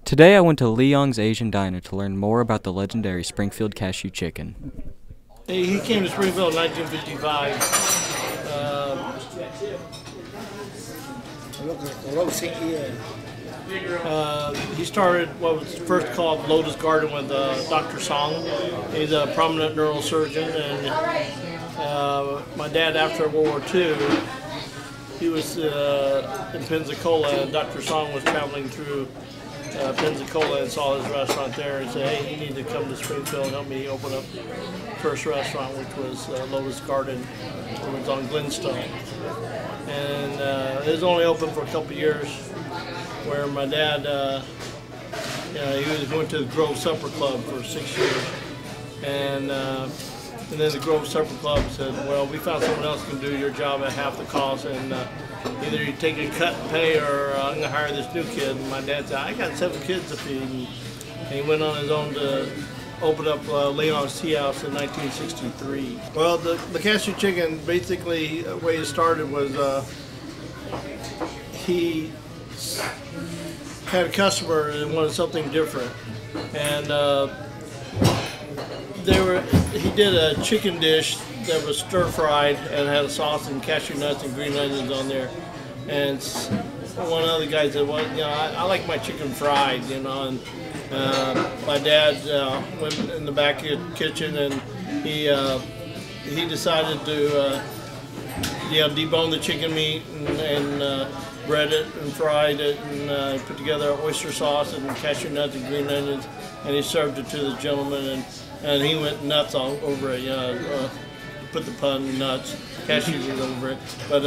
Today I went to Leong's Asian Diner to learn more about the legendary Springfield Cashew chicken. He came to Springfield in 1955. He started what was first called Lotus Garden with Dr. Song. He's a prominent neurosurgeon, and my dad, after World War II, he was in Pensacola, and Dr. Song was traveling through Pensacola and saw his restaurant there and said, hey, you need to come to Springfield and help me open up the first restaurant, which was Lotus Garden. It was on Glenstone. And it was only open for a couple of years, where my dad, he was going to the Grove Supper Club for 6 years. And then the Grove Supper Club said, well, we found someone else who can do your job at half the cost, and either you take a cut and pay, or I'm going to hire this new kid. And my dad said, I got 7 kids to feed. And he went on his own to open up Leong's Tea House in 1963. Well, the cashew chicken, basically, the way it started was he had a customer that wanted something different. And he did a chicken dish that was stir-fried and had a sauce and cashew nuts and green onions on there. And one of the guys said, well, I like my chicken fried, and my dad went in the back of the kitchen, and he decided to debone the chicken meat and bread it and fried it, and put together oyster sauce and cashew nuts and green onions, and he served it to the gentleman, and he went nuts all over it. Put the pun, nuts, cashews over it, but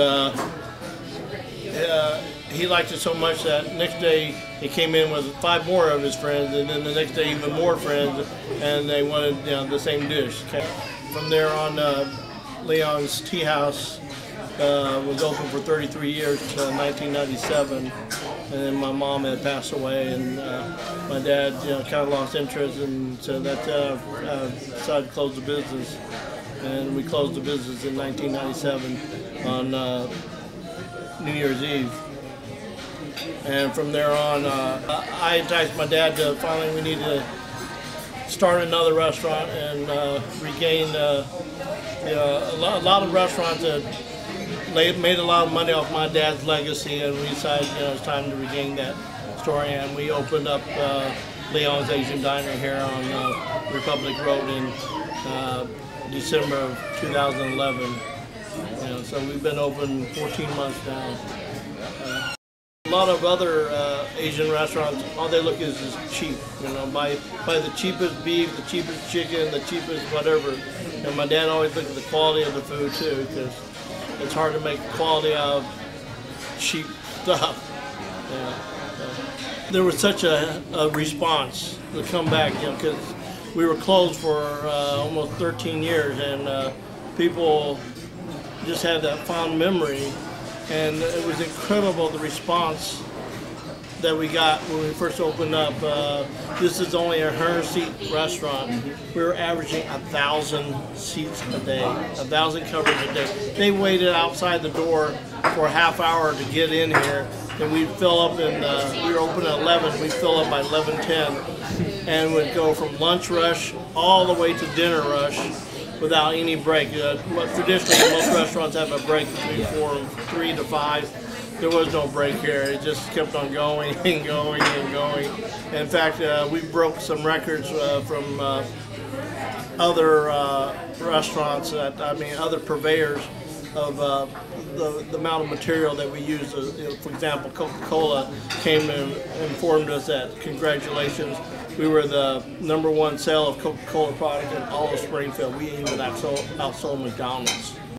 he liked it so much that next day he came in with 5 more of his friends, and then the next day even more friends, and they wanted the same dish. From there on, Leong's Tea House was open for 33 years to 1997, and then my mom had passed away, and my dad kind of lost interest, and so that decided to close the business. And we closed the business in 1997 on New Year's Eve. And from there on, I enticed my dad to finally we needed to start another restaurant and regain a lot of restaurants that made a lot of money off my dad's legacy, and we decided it's time to regain that story, and we opened up Leong's Asian Diner here on Republic Road in December of 2011. So we've been open 14 months now. A lot of other Asian restaurants, all they look is cheap. Buy the cheapest beef, the cheapest chicken, the cheapest whatever. And my dad always looked at the quality of the food too, because it's hard to make quality out of cheap stuff. There was such a response to come back, because we were closed for almost 13 years, and people just had that fond memory, and it was incredible the response that we got when we first opened up. This is only a 100-seat restaurant. We were averaging 1,000 seats a day, 1,000 covers a day. They waited outside the door for a half hour to get in here, and we'd fill up we were open at 11, we'd fill up by 11:10, and would go from lunch rush all the way to dinner rush without any break. Traditionally, most restaurants have a break between 3 to 5. There was no break here. It just kept on going and going and going. In fact, we broke some records from other restaurants, other purveyors, of the amount of material that we use. For example, Coca-Cola came and informed us that, congratulations, we were the #1 sale of Coca-Cola product in all of Springfield. We even outsold McDonald's.